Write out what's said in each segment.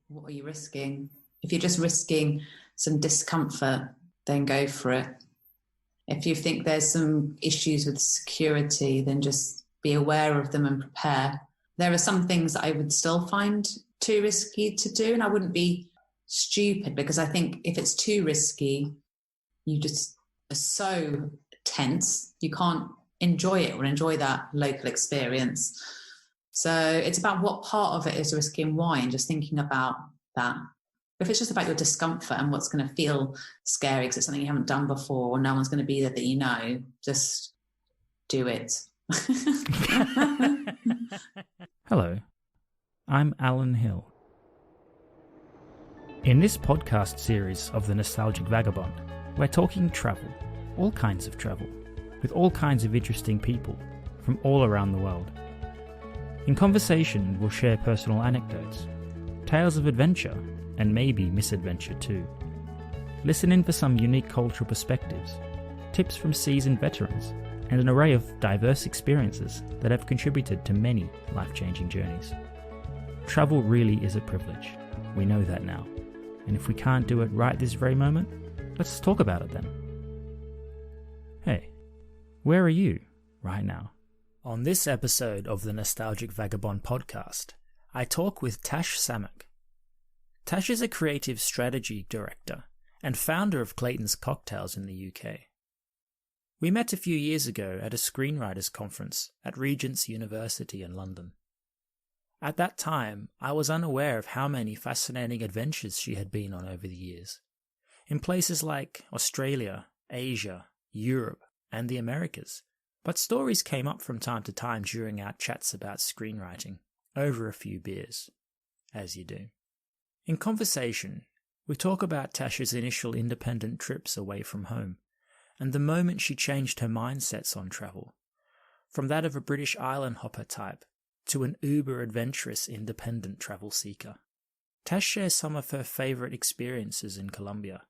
what are you risking? If you're just risking some discomfort, then go for it. If you think there's some issues with security, then just be aware of them and prepare. There are some things that I would still find too risky to do, and I wouldn't be stupid, because I think if it's too risky, you just are so tense, you can't enjoy it or enjoy that local experience. So it's about what part of it is risky and why, and just thinking about that. If it's just about your discomfort and what's going to feel scary because it's something you haven't done before, or no one's going to be there that you know, just do it. Hello, I'm Alan Hill. In this podcast series of the Nostalgic Vagabond, we're talking travel, all kinds of travel, with all kinds of interesting people from all around the world. In conversation, we'll share personal anecdotes, tales of adventure, and maybe misadventure too. Listen in for some unique cultural perspectives, tips from seasoned veterans, and an array of diverse experiences that have contributed to many life-changing journeys. Travel really is a privilege. We know that now. And if we can't do it right this very moment, let's talk about it then. Hey, where are you right now? On this episode of the Nostalgic Vagabond podcast, I talk with Tash Samek. Tash is a creative strategy director and founder of Clayton's Cocktails in the UK. We met a few years ago at a screenwriters conference at Regent's University in London. At that time, I was unaware of how many fascinating adventures she had been on over the years, in places like Australia, Asia, Europe, and the Americas. But stories came up from time to time during our chats about screenwriting, over a few beers, as you do. In conversation, we talk about Tash's initial independent trips away from home, and the moment she changed her mindsets on travel, from that of a British island hopper type to an uber-adventurous independent travel seeker. Tash shares some of her favourite experiences in Colombia,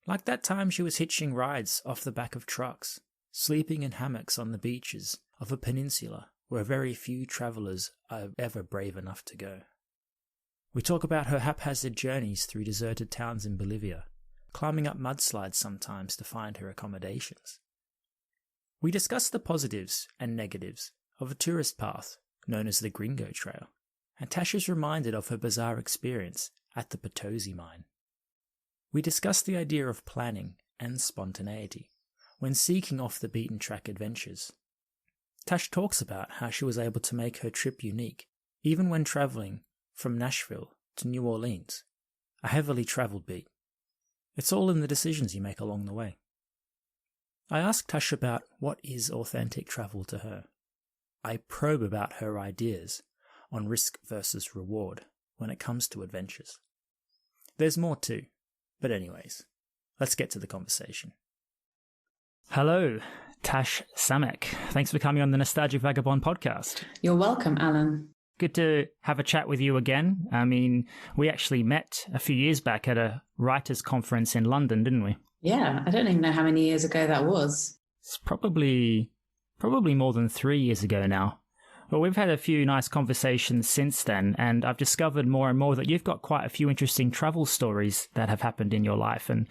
like that time she was hitching rides off the back of trucks, sleeping in hammocks on the beaches of a peninsula where very few travellers are ever brave enough to go. We talk about her haphazard journeys through deserted towns in Bolivia, climbing up mudslides sometimes to find her accommodations. We discuss the positives and negatives of a tourist path known as the Gringo Trail, and Tash is reminded of her bizarre experience at the Potosi mine. We discuss the idea of planning and spontaneity when seeking off-the-beaten-track adventures. Tash talks about how she was able to make her trip unique, even when travelling from Nashville to New Orleans, a heavily travelled beat. It's all in the decisions you make along the way. I ask Tash about what is authentic travel to her. I probe about her ideas on risk versus reward when it comes to adventures. There's more too, but anyways, let's get to the conversation. Hello, Tash Samek. Thanks for coming on the Nostalgic Vagabond podcast. You're welcome, Alan. Good to have a chat with you again. I mean, we actually met a few years back at a writers' conference in London, didn't we? Yeah, I don't even know how many years ago that was. It's probably more than 3 years ago now. But we've had a few nice conversations since then, and I've discovered more and more that you've got quite a few interesting travel stories that have happened in your life, and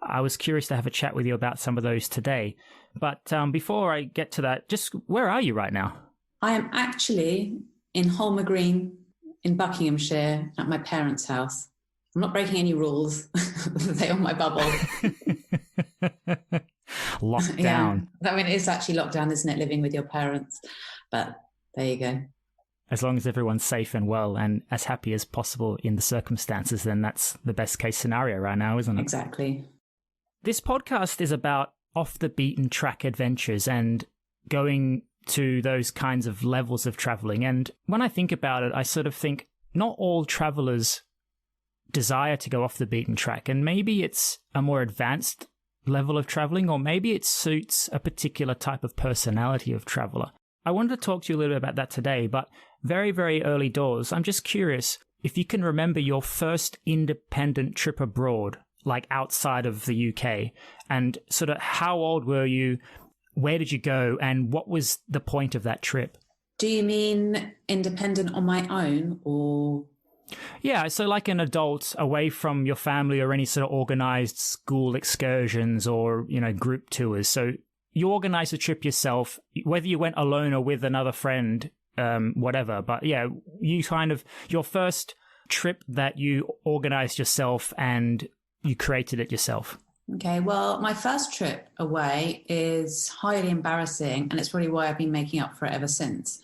I was curious to have a chat with you about some of those today. But before I get to that, just where are you right now? I am actually in Holmer in Buckinghamshire at my parents' house. I'm not breaking any rules. They're on my bubble. Locked down. Yeah. I mean, it's actually locked down, isn't it, living with your parents? But there you go. As long as everyone's safe and well and as happy as possible in the circumstances, then that's the best case scenario right now, isn't it? Exactly. This podcast is about off-the-beaten-track adventures and going to those kinds of levels of traveling. And when I think about it, I sort of think not all travelers desire to go off the beaten track, and maybe it's a more advanced level of traveling, or maybe it suits a particular type of personality of traveler. I wanted to talk to you a little bit about that today, but very, very early doors, I'm just curious if you can remember your first independent trip abroad, like outside of the UK, and sort of how old were you, where did you go, and what was the point of that trip? Do you mean independent on my own or Yeah, so like an adult away from your family or any sort of organized school excursions or, group tours. So you organize a trip yourself, whether you went alone or with another friend, whatever. But yeah, your first trip that you organized yourself and you created it yourself. Okay, well, my first trip away is highly embarrassing, and it's probably why I've been making up for it ever since.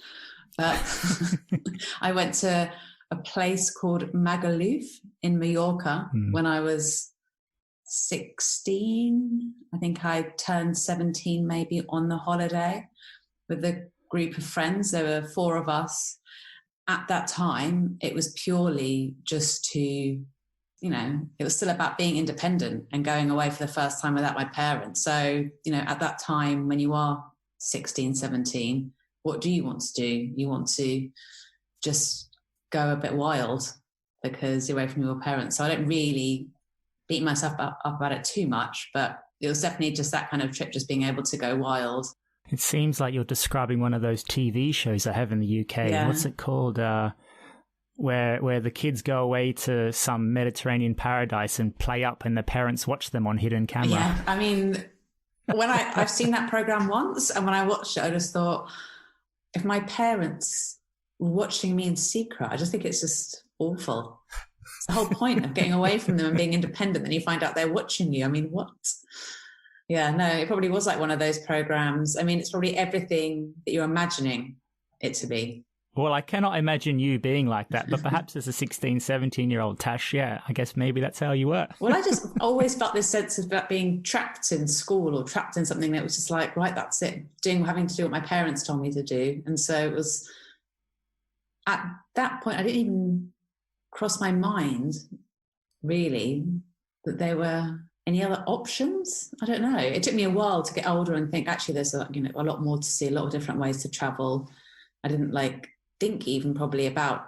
But I went to a place called Magaluf in Mallorca when I was 16. I think I turned 17 maybe on the holiday with a group of friends. There were 4 of us. At that time, it was purely just to, it was still about being independent and going away for the first time without my parents. So, at that time when you are 16, 17, what do you want to do? You want to just go a bit wild because you're away from your parents. So I don't really beat myself up about it too much, but it was definitely just that kind of trip, just being able to go wild. It seems like you're describing one of those TV shows I have in the UK. Yeah. What's it called? Where the kids go away to some Mediterranean paradise and play up and the parents watch them on hidden camera. Yeah, I mean, when I've seen that program once, and when I watched it, I just thought, if my parents were watching me in secret, I just think it's just awful. It's the whole point of getting away from them and being independent, then you find out they're watching you. I mean, what? Yeah, no, it probably was like one of those programs. I mean, it's probably everything that you're imagining it to be. Well, I cannot imagine you being like that, but perhaps as a 16, 17-year-old Tash, yeah, I guess maybe that's how you were. Well, I just always felt this sense of being trapped in school or trapped in something that was just like, right, that's it, having to do what my parents told me to do. And so it was, at that point, I didn't even cross my mind, really, that there were any other options. I don't know. It took me a while to get older and think, actually, there's a lot more to see, a lot of different ways to travel. I didn't think even probably about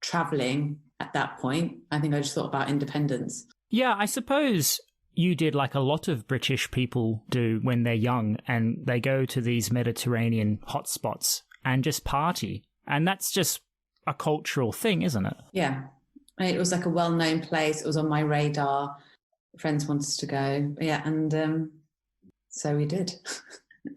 traveling at that point. I think I just thought about independence. Yeah, I suppose you did like a lot of British people do when they're young, and they go to these Mediterranean hotspots and just party. And that's just a cultural thing, isn't it? Yeah. It was like a well-known place. It was on my radar. Friends wanted to go. Yeah, and so we did.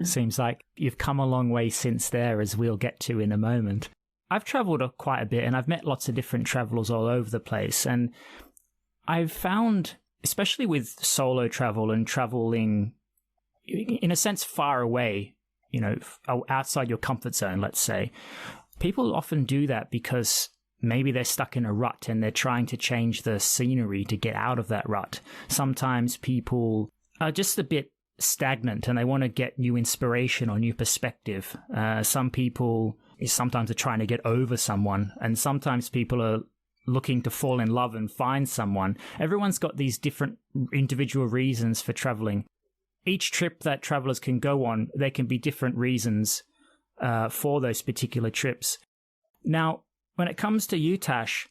Seems like you've come a long way since there, as we'll get to in a moment. I've travelled quite a bit, and I've met lots of different travellers all over the place. And I've found, especially with solo travel and travelling, in a sense, far away, outside your comfort zone, let's say, people often do that because maybe they're stuck in a rut and they're trying to change the scenery to get out of that rut. Sometimes people are just a bit stagnant and they want to get new inspiration or new perspective. Some people sometimes are trying to get over someone, and sometimes people are looking to fall in love and find someone. Everyone's got these different individual reasons for traveling. Each trip that travelers can go on, there can be different reasons for those particular trips. Now, when it comes to you, Tash,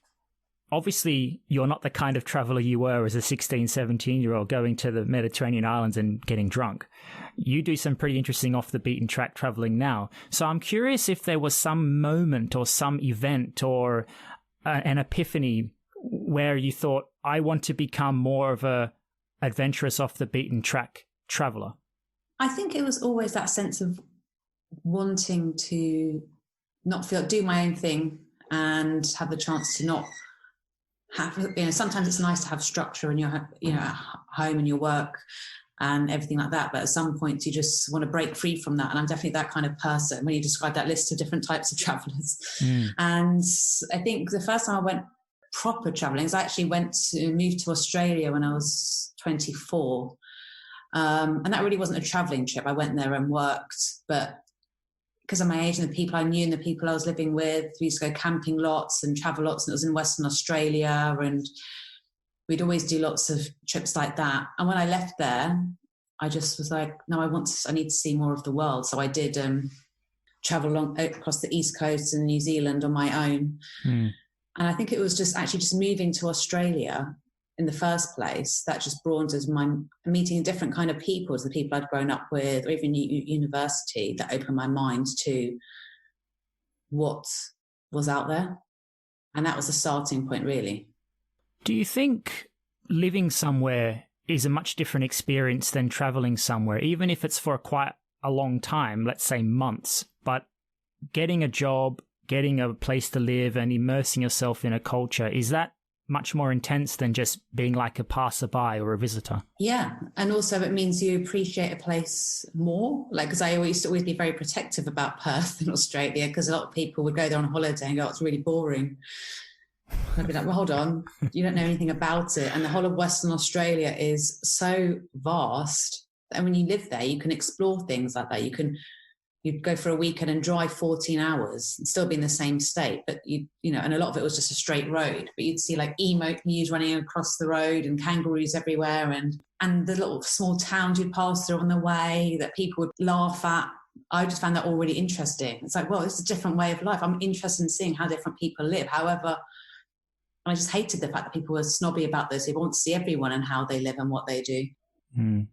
obviously you're not the kind of traveler you were as a 16, 17-year-old going to the Mediterranean islands and getting drunk. You do some pretty interesting off-the-beaten-track traveling now. So I'm curious if there was some moment or some event or an epiphany where you thought, I want to become more of a adventurous off-the-beaten-track traveler. I think it was always that sense of wanting to not do my own thing and have the chance to not have, sometimes it's nice to have structure in your, at home and your work and everything like that. But at some points you just want to break free from that. And I'm definitely that kind of person when you describe that list of different types of travelers. And I think the first time I went proper traveling is I actually moved to Australia when I was 24. And that really wasn't a traveling trip. I went there and worked, but because of my age and the people I knew and the people I was living with, we used to go camping lots and travel lots, and it was in Western Australia, and we'd always do lots of trips like that. And when I left there, I just was like, no, I need to see more of the world. So I did travel across the East Coast and New Zealand on my own. And I think it was just moving to Australia in the first place that just broadened my meeting different kind of people, as the people I'd grown up with, or even university, that opened my mind to what was out there. And that was the starting point, really. Do you think living somewhere is a much different experience than traveling somewhere, even if it's for quite a long time, let's say months, but getting a job, getting a place to live and immersing yourself in a culture, is that much more intense than just being like a passerby or a visitor? Yeah. And also it means you appreciate a place more. Like, because I used to always be very protective about Perth in Australia, because a lot of people would go there on holiday and go, oh, it's really boring. I'd be like, well, hold on, you don't know anything about it. And the whole of Western Australia is so vast. And when you live there, you can explore things like that. You'd go for a weekend and drive 14 hours and still be in the same state. But, and a lot of it was just a straight road. But you'd see like emu running across the road and kangaroos everywhere. And the little small towns you'd pass through on the way that people would laugh at. I just found that all really interesting. It's like, well, it's a different way of life. I'm interested in seeing how different people live. However, I just hated the fact that people were snobby about this. They want to see everyone and how they live and what they do. Mm.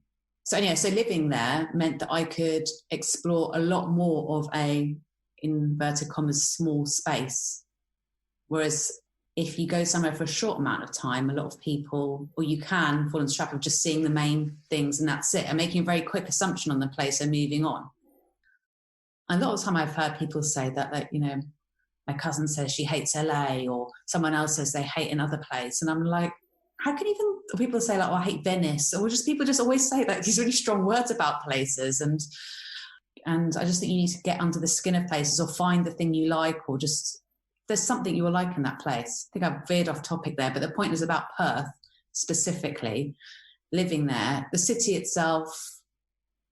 So anyway, so living there meant that I could explore a lot more of a, inverted commas, small space. Whereas if you go somewhere for a short amount of time, a lot of people, or you can fall into the trap of just seeing the main things and that's it, and making a very quick assumption on the place and moving on. A lot of the time I've heard people say that, like, my cousin says she hates LA, or someone else says they hate another place. And I'm like, how can even people say like, oh, I hate Venice, or just people just always say like these really strong words about places. And I just think you need to get under the skin of places, or find the thing you like, or just there's something you will like in that place. I think I've veered off topic there, but the point is about Perth specifically, living there. The city itself,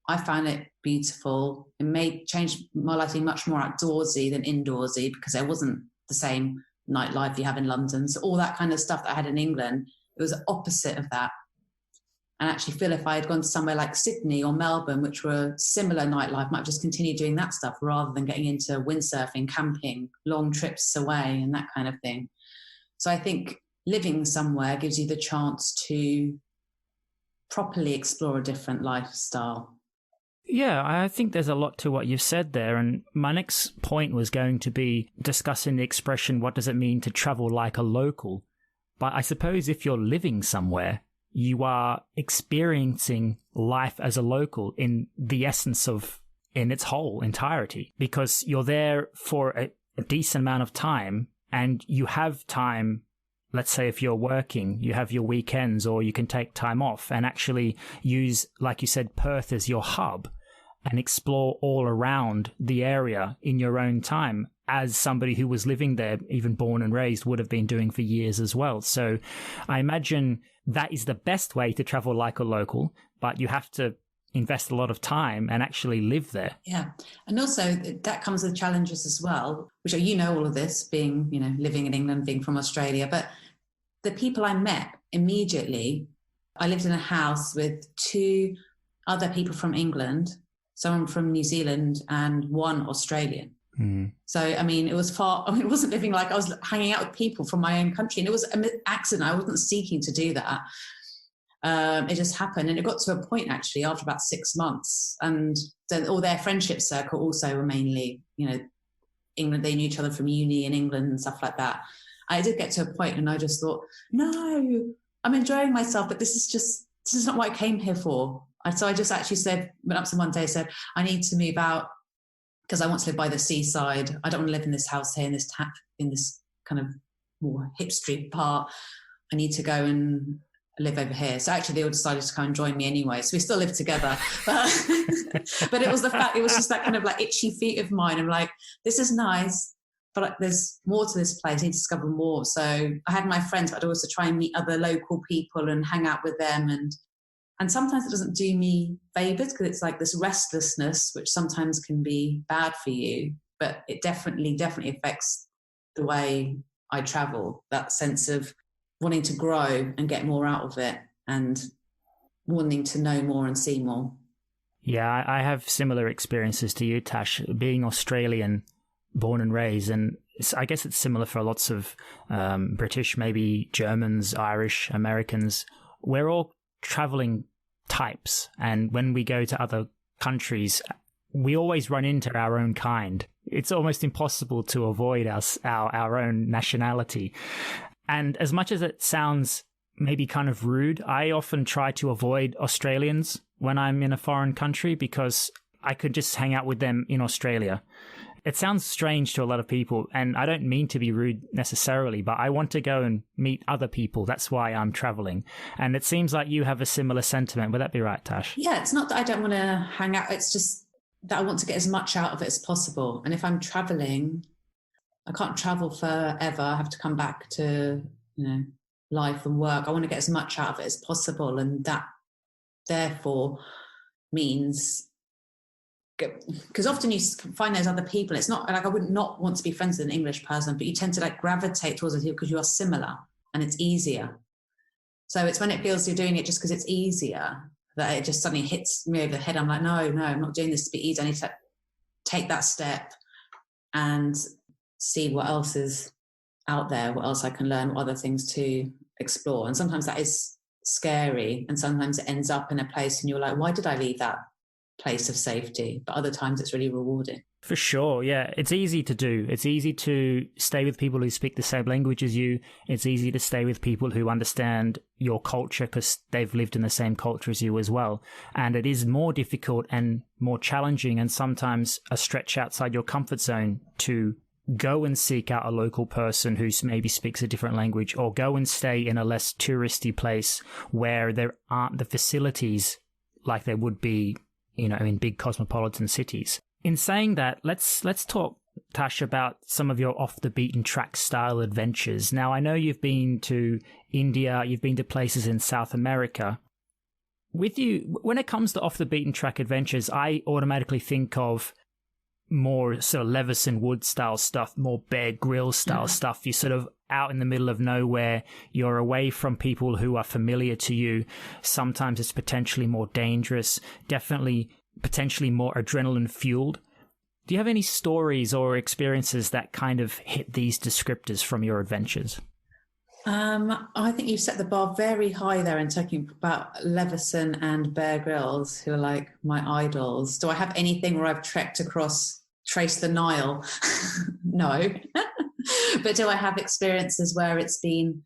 I found it beautiful. It made change my life being much more outdoorsy than indoorsy, because there wasn't the same nightlife you have in London. So all that kind of stuff that I had in England, it was the opposite of that. And I actually feel if I had gone to somewhere like Sydney or Melbourne, which were similar nightlife, I might just continue doing that stuff rather than getting into windsurfing, camping, long trips away and that kind of thing. So I think living somewhere gives you the chance to properly explore a different lifestyle. Yeah, I think there's a lot to what you've said there. And my next point was going to be discussing the expression, what does it mean to travel like a local? But I suppose if you're living somewhere, you are experiencing life as a local in the essence of, in its whole entirety, because you're there for a decent amount of time, and you have time. Let's say if you're working, you have your weekends, or you can take time off and actually use, like you said, Perth as your hub and explore all around the area in your own time, as somebody who was living there, even born and raised, would have been doing for years as well. So I imagine that is the best way to travel like a local, but you have to invest a lot of time and actually live there. Yeah. And also that comes with challenges as well, which are, all of this, being, living in England, being from Australia. But the people I met immediately, I lived in a house with 2 other people from England, someone from New Zealand and one Australian. Mm. So, it was it wasn't living like I was hanging out with people from my own country. And it was an accident. I wasn't seeking to do that. It just happened. And it got to a point, actually, after about 6 months. And then all their friendship circle also were mainly, England. They knew each other from uni in England and stuff like that. I did get to a point and I just thought, no, I'm enjoying myself, but this is not what I came here for. And so I just actually went up to them one day and said, I need to move out because I want to live by the seaside. I don't want to live in this house here, in this kind of more hipstery part. I need to go and live over here. So actually they all decided to come and join me anyway. So we still live together. But it was just that kind of like itchy feet of mine. I'm like, this is nice, but there's more to this place. I need to discover more. So I had my friends, but I'd also try and meet other local people and hang out with them. And sometimes it doesn't do me favours because it's like this restlessness, which sometimes can be bad for you, but it definitely affects the way I travel, that sense of wanting to grow and get more out of it and wanting to know more and see more. Yeah, I have similar experiences to you, Tash, being Australian, born and raised, and I guess it's similar for lots of British, maybe Germans, Irish, Americans. We're all traveling types, and when we go to other countries, we always run into our own kind. It's almost impossible to avoid our own nationality. And as much as it sounds maybe kind of rude, I often try to avoid Australians when I'm in a foreign country because I could just hang out with them in Australia. It sounds strange to a lot of people, and I don't mean to be rude necessarily, but I want to go and meet other people. That's why I'm traveling. And it seems like you have a similar sentiment. Would that be right, Tash? Yeah, it's not that I don't want to hang out. It's just that I want to get as much out of it as possible. And if I'm traveling, I can't travel forever. I have to come back to, life and work. I want to get as much out of it as possible. And that therefore means, because often you find those other people, it's not like I would not want to be friends with an English person, but you tend to like gravitate towards it because you are similar and it's easier. So it's when it feels you're doing it just because it's easier that it just suddenly hits me over the head. I'm like, no, I'm not doing this to be easy. I need to take that step and see what else is out there, what else I can learn, what other things to explore. And sometimes that is scary, and sometimes it ends up in a place and you're like, why did I leave that place of safety? But other times it's really rewarding. For sure, yeah. It's easy to do. It's easy to stay with people who speak the same language as you. It's easy to stay with people who understand your culture because they've lived in the same culture as you as well. And it is more difficult and more challenging and sometimes a stretch outside your comfort zone to go and seek out a local person who maybe speaks a different language, or go and stay in a less touristy place where there aren't the facilities like there would be, in big cosmopolitan cities. In saying that, let's talk, Tash, about some of your off-the-beaten-track style adventures. Now, I know you've been to India, you've been to places in South America. With you, when it comes to off-the-beaten-track adventures, I automatically think of more sort of Leveson Wood style stuff, more Bear Grylls style stuff. You're sort of out in the middle of nowhere. You're away from people who are familiar to you. Sometimes it's potentially more dangerous, definitely potentially more adrenaline fueled. Do you have any stories or experiences that kind of hit these descriptors from your adventures? I think you've set the bar very high there in talking about Leveson and Bear Grylls, who are like my idols. Do I have anything where I've traced the Nile? No. But do I have experiences where it's been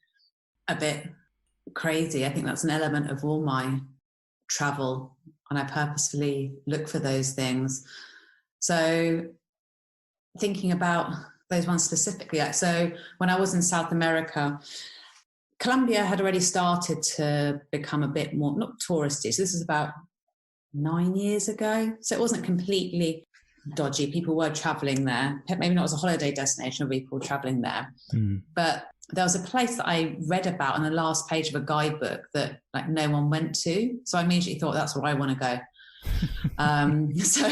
a bit crazy? I think that's an element of all my travel, and I purposefully look for those things. So thinking about those ones specifically. So when I was in South America, Colombia had already started to become a bit more, not touristy. So this is about 9 years ago. So it wasn't completely dodgy. People were traveling there. Maybe not as a holiday destination, or people traveling there. But there was a place that I read about on the last page of a guidebook that like no one went to. So I immediately thought, that's where I want to go. So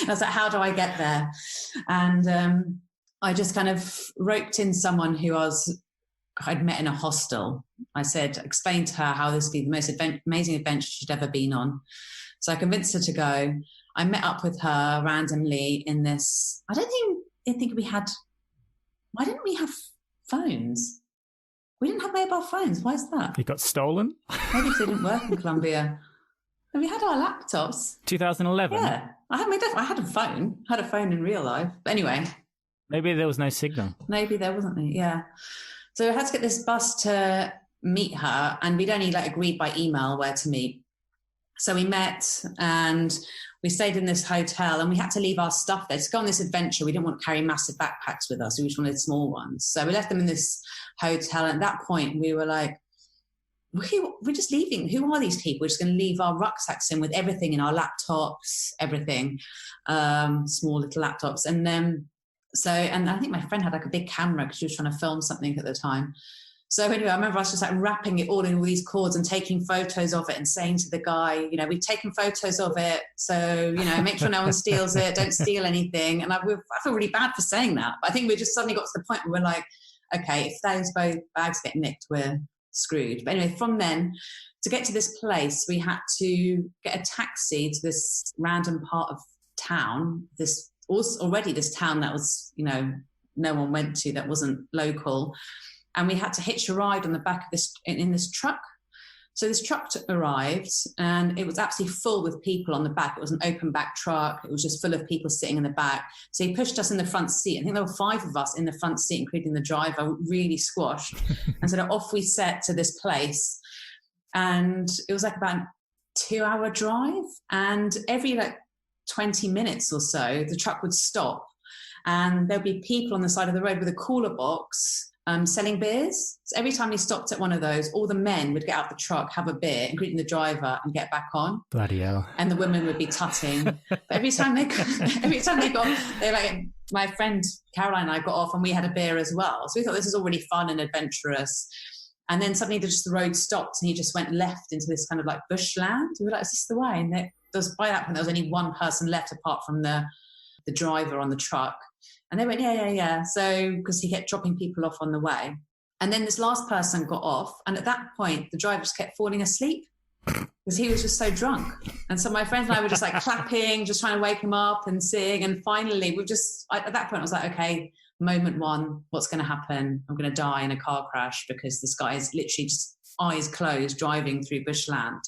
I was like, how do I get there? And I just kind of roped in someone who I'd met in a hostel. I said, explain to her how this would be the most amazing adventure she'd ever been on. So I convinced her to go. I met up with her randomly in this, I think we had, why didn't we have phones? We didn't have mobile phones. Why is that? It got stolen? Maybe because they didn't work in Colombia. And we had our laptops. 2011? Yeah. I had a phone in real life. But anyway. Maybe there was no signal. Maybe there wasn't, yeah. So I had to get this bus to meet her, and we'd only agreed by email where to meet. So we met and we stayed in this hotel, and we had to leave our stuff there. To go on this adventure, we didn't want to carry massive backpacks with us. We just wanted small ones. So we left them in this hotel. And at that point, we were like, we're just leaving. Who are these people? We're just going to leave our rucksacks in with everything in, our laptops, everything, small little laptops. And and I think my friend had a big camera because she was trying to film something at the time. So anyway, I remember I was just wrapping it all in all these cords and taking photos of it and saying to the guy, we've taken photos of it. So, make sure no one steals it. Don't steal anything. And I feel really bad for saying that. But I think we just suddenly got to the point where we're like, okay, if those both bags get nicked, we're screwed. But anyway, from then, to get to this place, we had to get a taxi to this random part of town, this town that was, no one went to, that wasn't local. And we had to hitch a ride on the back of in this truck. So this truck arrived and it was absolutely full with people on the back. It was an open back truck. It was just full of people sitting in the back. So he pushed us in the front seat. I think there were 5 of us in the front seat, including the driver, really squashed. And so off we set to this place. And it was like about a 2-hour drive. And every 20 minutes or so, the truck would stop. And there'd be people on the side of the road with a cooler box selling beers. So every time he stopped at one of those, all the men would get out the truck, have a beer, including the driver, and get back on. Bloody hell. And the women would be tutting. But every time they got, they like, my friend Caroline and I got off and we had a beer as well. So we thought this is all really fun and adventurous. And then suddenly the road stopped and he just went left into this kind of like bushland. We were like, is this the way? And by that point, there was only one person left apart from the driver on the truck. And they went, yeah. So, because he kept dropping people off on the way. And then this last person got off. And at that point, the driver just kept falling asleep because he was just so drunk. And so my friends and I were just like clapping, just trying to wake him up and sing. And finally, at that point, I was like, okay, moment one, what's going to happen? I'm going to die in a car crash because this guy is literally just eyes closed driving through bushland.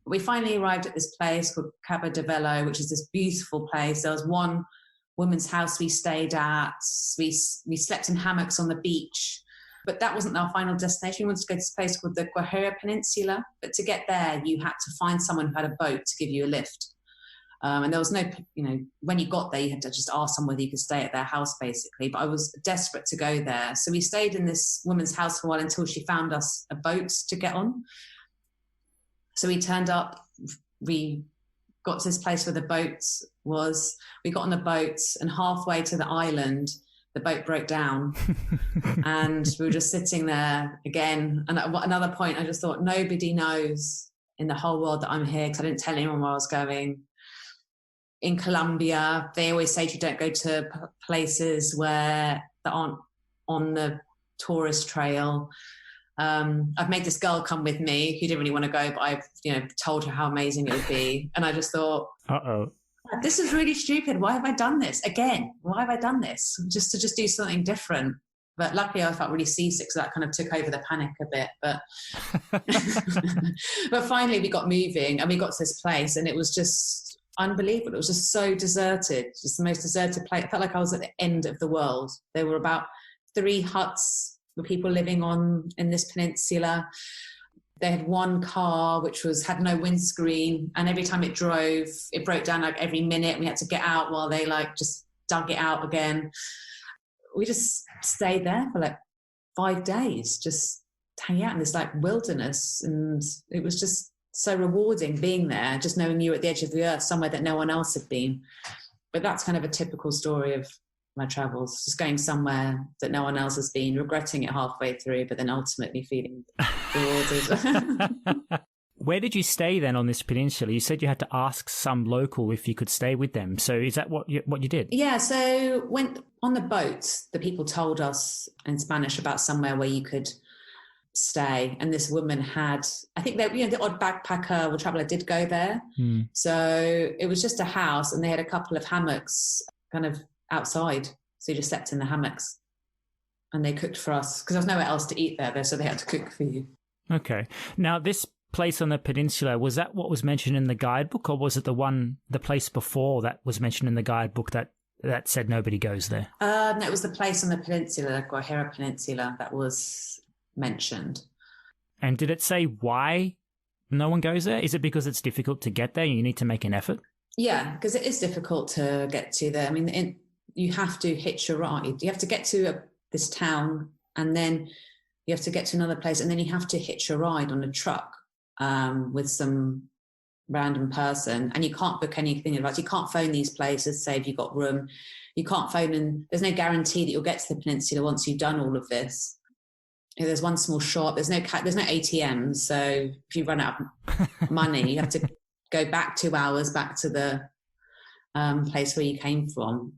We finally arrived at this place called Cabo de Velo, which is this beautiful place. There was one woman's house we stayed at. We slept in hammocks on the beach, but that wasn't our final destination. We wanted to go to this place called the Guajira Peninsula, but to get there, you had to find someone who had a boat to give you a lift. And there was no, when you got there, you had to just ask someone whether you could stay at their house, basically. But I was desperate to go there. So we stayed in this woman's house for a while until she found us a boat to get on. So we turned up, we got to this place where the boat was. We got on the boat and halfway to the island, the boat broke down. And we were just sitting there again. And at another point, I just thought, nobody knows in the whole world that I'm here because I didn't tell anyone where I was going. In Colombia, they always say you don't go to places that aren't on the tourist trail. I've made this girl come with me who didn't really want to go, but I've told her how amazing it would be. And I just thought, this is really stupid. Why have I done this again? Why have I done this? Just to do something different. But luckily I felt really seasick, so that kind of took over the panic a bit. But but finally we got moving and we got to this place and it was just unbelievable. It was just so deserted, just the most deserted place. I felt like I was at the end of the world. There were about 3 huts with people living in this peninsula. They had one car which had no windscreen, and every time it drove, it broke down like every minute. We had to get out while they just dug it out again. We just stayed there for 5 days, just hanging out in this wilderness, and it was just so rewarding being there, just knowing you were at the edge of the earth, somewhere that no one else had been. But that's kind of a typical story of my travels, just going somewhere that no one else has been, regretting it halfway through, but then ultimately feeling rewarded. Where did you stay then on this peninsula? You said you had to ask some local if you could stay with them. So is that what you did? Yeah, so when on the boat, the people told us in Spanish about somewhere where you could stay, and this woman had, I think that the odd backpacker or traveller did go there. So it was just a house, and they had a couple of hammocks kind of outside, so you just slept in the hammocks, and they cooked for us because there was nowhere else to eat there, so they had to cook for you. Okay, now this place on the peninsula, was that what was mentioned in the guidebook, or was it the place before that was mentioned in the guidebook that said nobody goes there? No, it was the place on the peninsula, the Guajira Peninsula, that was mentioned. And did it say why no one goes there? Is it because it's difficult to get there and you need to make an effort? Yeah, because it is difficult to get to there. I mean, you have to hitch a ride. You have to get to this town, and then you have to get to another place, and then you have to hitch a ride on a truck with some random person, and you can't book anything in advance. You can't phone these places, say if you've got room. You can't phone, and there's no guarantee that you'll get to the peninsula once you've done all of this. There's one small shop. There's no ATMs, so if you run out of money, you have to go back 2 hours back to the place where you came from.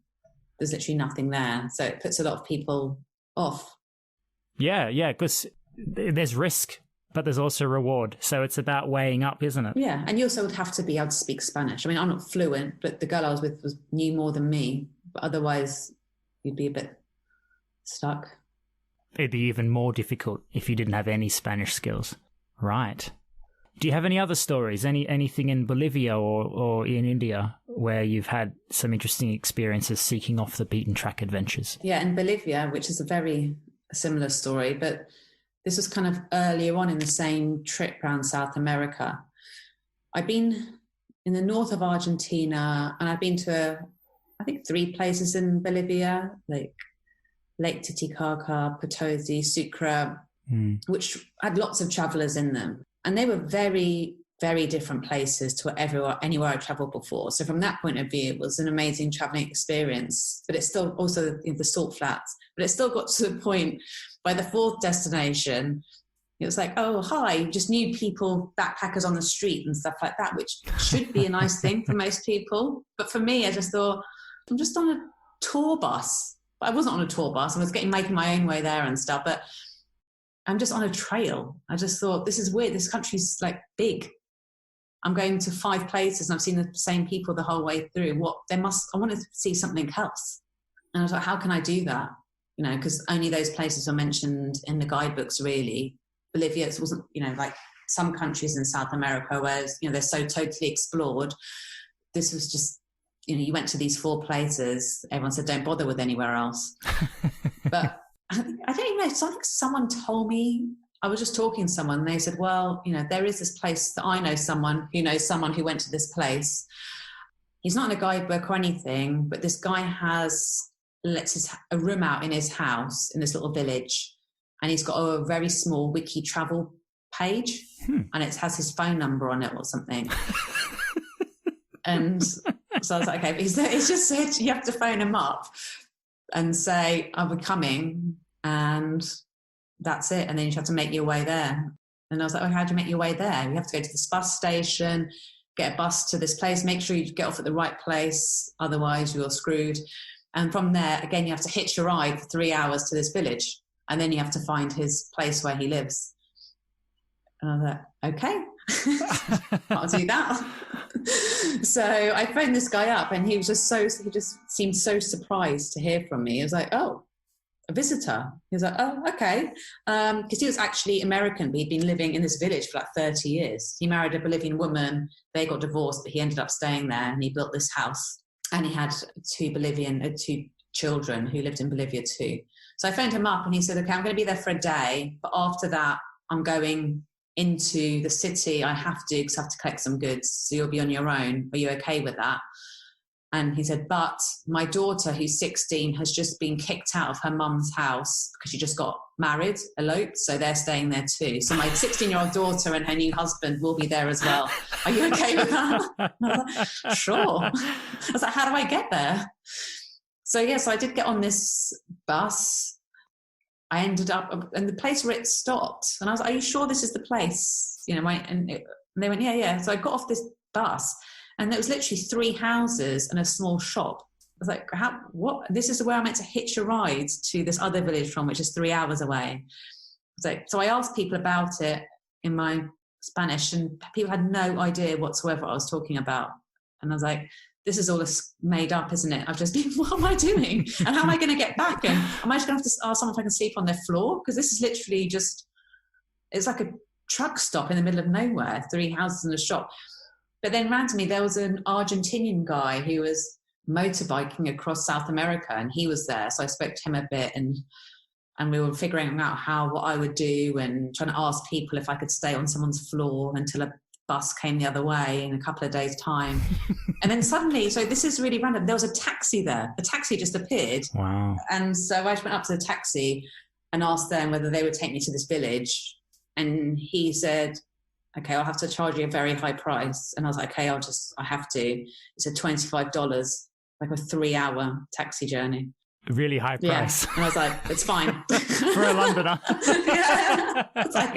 There's literally nothing there, so it puts a lot of people off. Yeah, because there's risk, but there's also reward. So it's about weighing up, isn't it? Yeah, and you also would have to be able to speak Spanish. I mean, I'm not fluent, but the girl I was with knew more than me. But otherwise, you'd be a bit stuck. It'd be even more difficult if you didn't have any Spanish skills. Right. Do you have any other stories? Anything in Bolivia or in India where you've had some interesting experiences seeking off the beaten track adventures? Yeah, in Bolivia, which is a very similar story, but this was kind of earlier on in the same trip around South America. I'd been in the north of Argentina, and I'd been to, I think, 3 places in Bolivia, like Lake Titicaca, Potosi, Sucre, which had lots of travelers in them. And they were very, very different places to anywhere I traveled before. So from that point of view, it was an amazing traveling experience. But it's still also the salt flats. But it still got to the point by the 4th destination, it was like, oh, hi, just new people, backpackers on the street and stuff like that, which should be a nice thing for most people. But for me, I just thought, I'm just on a tour bus. But I wasn't on a tour bus. I was making my own way there and stuff. But I'm just on a trail. I just thought, this is weird. This country's like big. I'm going to 5 places and I've seen the same people the whole way through. I wanted to see something else. And I was like, how can I do that? You know, because only those places are mentioned in the guidebooks, really. Bolivia, it wasn't, you know, like some countries in South America where, you know, they're so totally explored. This was just, you know, you went to these 4 places. Everyone said, don't bother with anywhere else. But I don't even know. I think someone told me, I was just talking to someone and they said, well, you know, there is this place that I know someone who went to this place. He's not in a guidebook or anything, but this guy lets a room out in his house in this little village. And he's got a very small wiki travel page and it has his phone number on it or something. And so I was like, okay, but he's just said you have to phone him up and say, I'll be coming, and that's it. And then you have to make your way there. And I was like, oh, how do you make your way there? You have to go to this bus station, get a bus to this place, make sure you get off at the right place, otherwise you're screwed. And from there, again, you have to hitch a ride for 3 hours to this village, and then you have to find his place where he lives. And I was like, okay, I'll do that. So I phoned this guy up and he just seemed so surprised to hear from me. He was like, oh, a visitor. He was like, oh, okay. Because he was actually American, but he'd been living in this village for like 30 years. He married a Bolivian woman. They got divorced, but he ended up staying there and he built this house. And he had 2 children who lived in Bolivia too. So I phoned him up and he said, okay, I'm going to be there for a day, but after that, I'm going into the city. I have to, because I have to collect some goods. So you'll be on your own. Are you okay with that? And he said, but my daughter, who's 16, has just been kicked out of her mum's house because she just got married, eloped. So they're staying there too. So my 16-year-old daughter and her new husband will be there as well. Are you okay with that? And I was like, sure. I was like, how do I get there? So I did get on this bus. I ended up in the place where it stopped. And I was like, are you sure this is the place? You know, and they went, yeah. So I got off this bus and there was literally 3 houses and a small shop. I was like, what? This is where I meant to hitch a ride to this other village from, which is 3 hours away. So I asked people about it in my Spanish and people had no idea whatsoever what I was talking about. And I was like, this is all made up, isn't it? I've just been, what am I doing? And how am I going to get back? And am I just going to have to ask someone if I can sleep on their floor? Because this is literally it's like a truck stop in the middle of nowhere, 3 houses and a shop. But then randomly there was an Argentinian guy who was motorbiking across South America and he was there. So I spoke to him a bit and we were figuring out what I would do and trying to ask people if I could stay on someone's floor until a bus came the other way in a couple of days' time. And then suddenly, so this is really random, there was a taxi there. A taxi just appeared. Wow. And so I went up to the taxi and asked them whether they would take me to this village. And he said, okay, I'll have to charge you a very high price. And I was like, okay, I have to. He said $25, like a 3-hour taxi journey. Really high price. Yeah. And I was like, it's fine. For a Londoner. Yeah. It's like,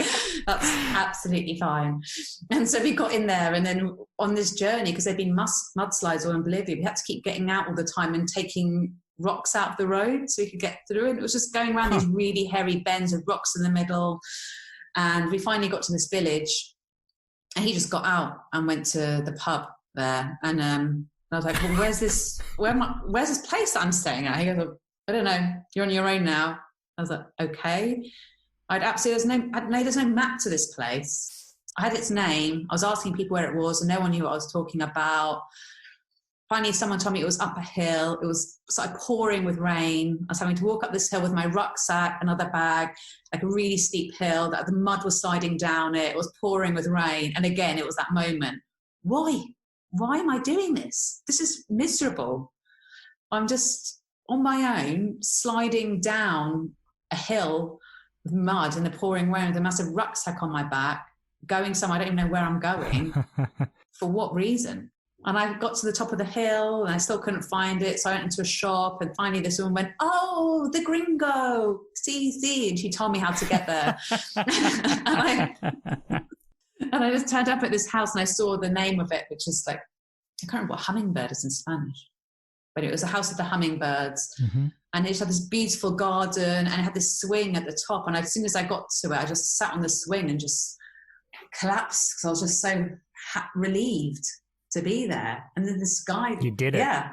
that's absolutely fine. And so we got in there and then on this journey, because there'd been mudslides all in Bolivia, we had to keep getting out all the time and taking rocks out of the road so we could get through. And it was just going around these really hairy bends with rocks in the middle. And we finally got to this village and he just got out and went to the pub there. And I was like, well, where's this place that I'm staying at? He goes, I don't know. You're on your own now. I was like, okay. There's no map to this place. I had its name. I was asking people where it was, and no one knew what I was talking about. Finally, someone told me it was up a hill. It was sort of pouring with rain. I was having to walk up this hill with my rucksack, another bag, like a really steep hill that the mud was sliding down it. It was pouring with rain. And again, it was that moment. Why? Why am I doing this? This is miserable. I'm just on my own, sliding down a hill with mud and the pouring rain with a massive rucksack on my back, going somewhere I don't even know where I'm going. For what reason? And I got to the top of the hill and I still couldn't find it. So I went into a shop and finally this woman went, "Oh, the Gringo, see. And she told me how to get there. and I just turned up at this house and I saw the name of it, which is like, I can't remember what hummingbird is in Spanish, but it was a house of the hummingbirds. Mm-hmm. And it just had this beautiful garden and it had this swing at the top. And as soon as I got to it, I just sat on the swing and just collapsed because I was just so relieved to be there. And then this guy, you did it. Yeah,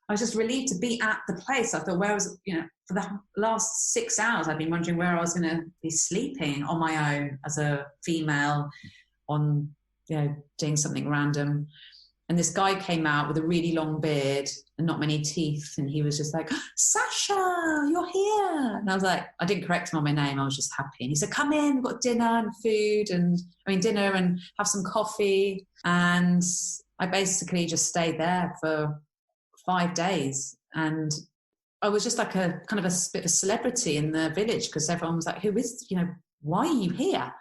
I was just relieved to be at the place. I thought, where was, for the last 6 hours I've been wondering where I was going to be sleeping on my own as a female on, doing something random. And this guy came out with a really long beard and not many teeth, and he was just like, "Sasha, you're here." And I was like, I didn't correct him on my name, I was just happy. And he said, "Come in, we've got dinner and have some coffee." And I basically just stayed there for 5 days. And I was just like a kind of a bit of a celebrity in the village because everyone was like, "Who is, why are you here?"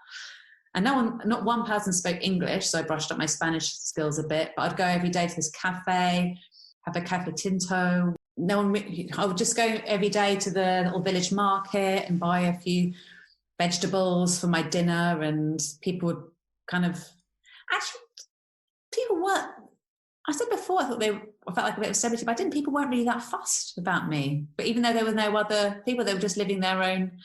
And not one person spoke English, so I brushed up my Spanish skills a bit. But I'd go every day to this cafe, have a cafe tinto. I would just go every day to the little village market and buy a few vegetables for my dinner. And people would I said before, I felt like a bit of a celebrity, but people weren't really that fussed about me. But even though there were no other people, they were just living their own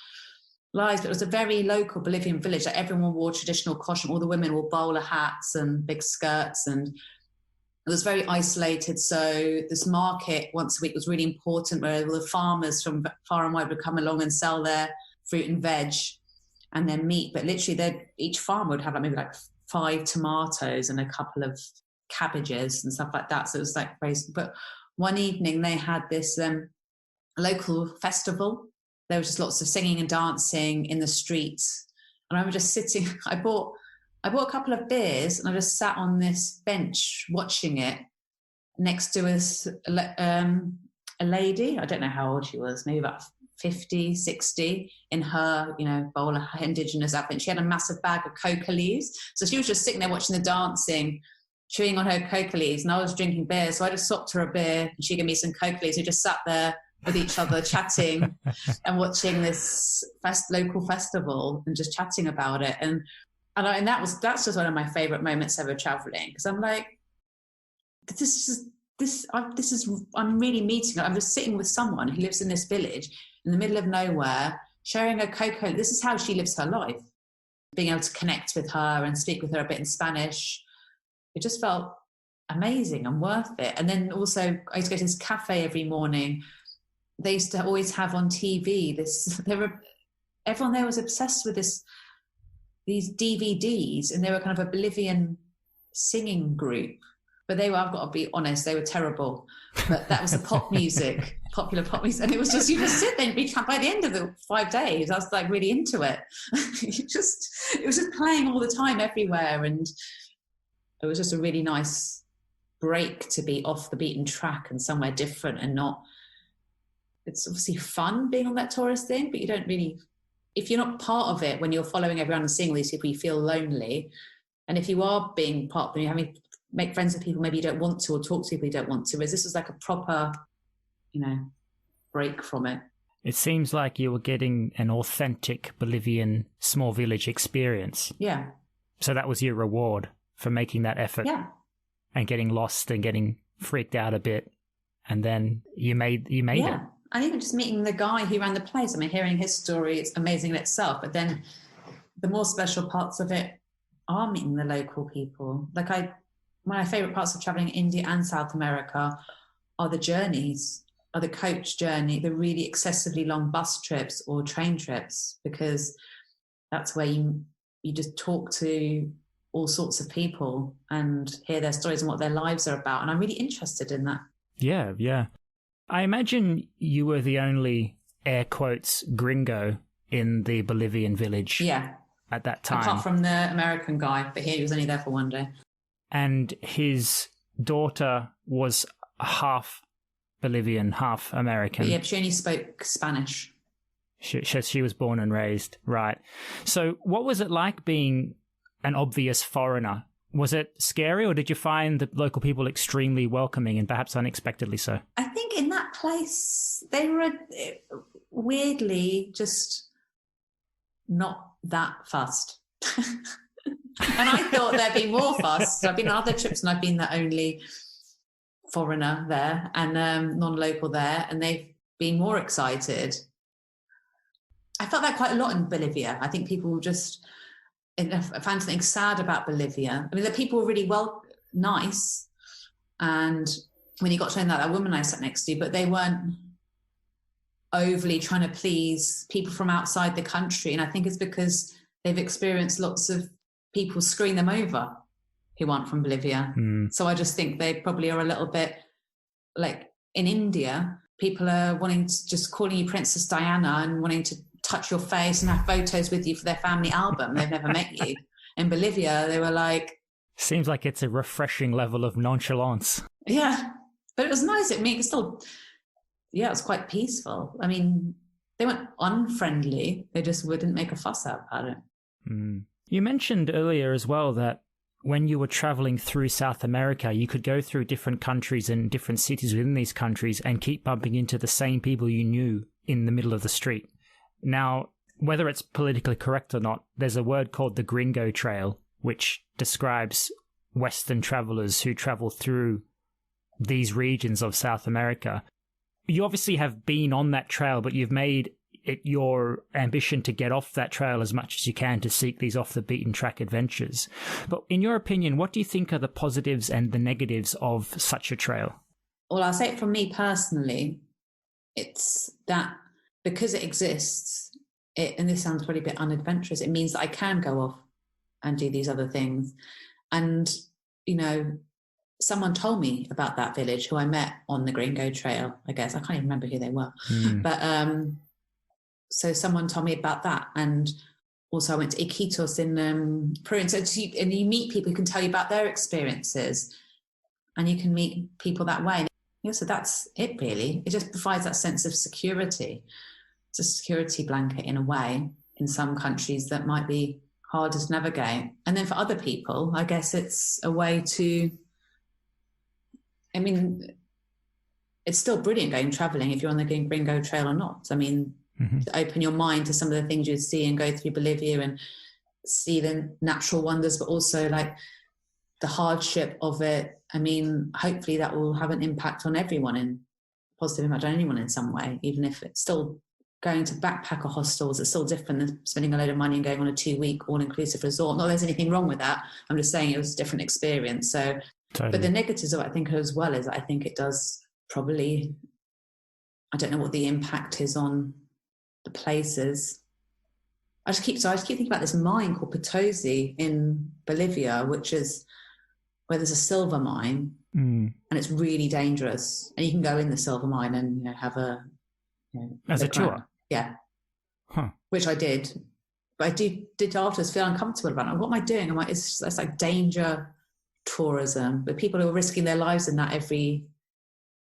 lives. But it was a very local Bolivian village. Like everyone wore traditional costume. All the women wore bowler hats and big skirts, and it was very isolated. So this market once a week was really important, where all the farmers from far and wide would come along and sell their fruit and veg and their meat. But literally, each farm would have maybe 5 tomatoes and a couple of cabbages and stuff like that. So it was like crazy. But one evening they had this local festival. There was just lots of singing and dancing in the streets. And I remember just sitting, I bought a couple of beers and I just sat on this bench watching it next to a lady. I don't know how old she was, maybe about 50, 60, in her, bowler indigenous outfit. She had a massive bag of coca leaves. So she was just sitting there watching the dancing, chewing on her coca leaves, and I was drinking beer. So I just swapped her a beer and she gave me some coca leaves. We just sat there with each other chatting and watching this local festival and just chatting about it. And that's just one of my favorite moments ever traveling, because I'm like, I'm really meeting, I'm just sitting with someone who lives in this village in the middle of nowhere, sharing a cocoa. This is how she lives her life. Being able to connect with her and speak with her a bit in Spanish, it just felt amazing and worth it. And then also I used to go to this cafe every morning. They used to always have on TV everyone there was obsessed with these DVDs, and they were kind of a Bolivian singing group. But I've got to be honest, they were terrible. But that was the popular pop music. And it was just, you just sit there and by the end of the 5 days, I was like really into it. It was just playing all the time everywhere. And it was just a really nice break to be off the beaten track and somewhere different and not, it's obviously fun being on that tourist thing, but you don't really, if you're not part of it, when you're following everyone and seeing all these people, you feel lonely. And if you are being part of them, you're having to make friends with people maybe you don't want to, or talk to people you don't want to. Whereas this was like a proper, break from it. It seems like you were getting an authentic Bolivian small village experience. Yeah. So that was your reward for making that effort. Yeah. And getting lost and getting freaked out a bit. And then you made it. And even just meeting the guy who ran the place, hearing his story, it's amazing in itself. But then the more special parts of it are meeting the local people. One of my favourite parts of travelling in India and South America are the journeys, are the coach journey, the really excessively long bus trips or train trips, because that's where you just talk to all sorts of people and hear their stories and what their lives are about. And I'm really interested in that. Yeah, yeah. I imagine you were the only, air quotes, gringo in the Bolivian village at that time. Apart from the American guy, but he was only there for one day. And his daughter was half Bolivian, half American. But she only spoke Spanish. She was born and raised, right. So what was it like being an obvious foreigner? Was it scary, or did you find the local people extremely welcoming and perhaps unexpectedly so? I think in that place, they were weirdly just not that fussed. And I thought there'd be more fuss. So I've been on other trips and I've been the only foreigner there and non-local there, and they've been more excited. I felt that quite a lot in Bolivia. I think people just... I found something sad about Bolivia. I mean, the people were really nice. And when you got to know that woman I sat next to, but they weren't overly trying to please people from outside the country. And I think it's because they've experienced lots of people screwing them over who aren't from Bolivia. So I just think they probably are a little bit like in India, people are wanting to just calling you Princess Diana and wanting to touch your face and have photos with you for their family album. They've never met you. In Bolivia, they were like... Seems like it's a refreshing level of nonchalance. Yeah, but it was nice. It was still... Yeah, it was quite peaceful. I mean, they weren't unfriendly. They just wouldn't make a fuss out about it. You mentioned earlier as well that when you were traveling through South America, you could go through different countries and different cities within these countries and keep bumping into the same people you knew in the middle of the street. Now, whether it's politically correct or not, there's a word called the Gringo Trail, which describes Western travelers who travel through these regions of South America. You obviously have been on that trail, but you've made it your ambition to get off that trail as much as you can to seek these off-the-beaten-track adventures. But in your opinion, what do you think are the positives and the negatives of such a trail? Well, I'll say it from me personally, it's that because it exists, and this sounds probably a bit unadventurous, it means that I can go off and do these other things. And, you know, someone told me about that village who I met on the Gringo Trail, I guess. I can't even remember who they were. But so someone told me about that. And also I went to Iquitos in Peru. And, and you meet people who can tell you about their experiences, and you can meet people that way. And so that's it, really. It just provides that sense of security. It's a security blanket in a way in some countries that might be harder to navigate. And then for other people, I guess it's a way to, I mean, it's still brilliant going traveling if you're on the Gringo Trail or not. I mean, to open your mind to some of the things you'd see and go through Bolivia and see the natural wonders, but also like the hardship of it. I mean, hopefully that will have an impact on everyone, in positive impact on anyone in some way, even if it's still going to backpacker hostels. It's still different than spending a load of money and going on a 2-week all-inclusive resort. Not that there's anything wrong with that. I'm just saying it was a different experience. So, totally. But the negatives of it, I think, as well, is I think it does probably, I don't know what the impact is on the places. I just keep thinking about this mine called Potosi in Bolivia, which is where there's a silver mine, and it's really dangerous. And you can go in the silver mine and, you know, have a, you know, as a tour. Yeah. Which I did. But I did afterwards feel uncomfortable about it. What am I doing? I'm like, it's like danger tourism, but people who are risking their lives in that every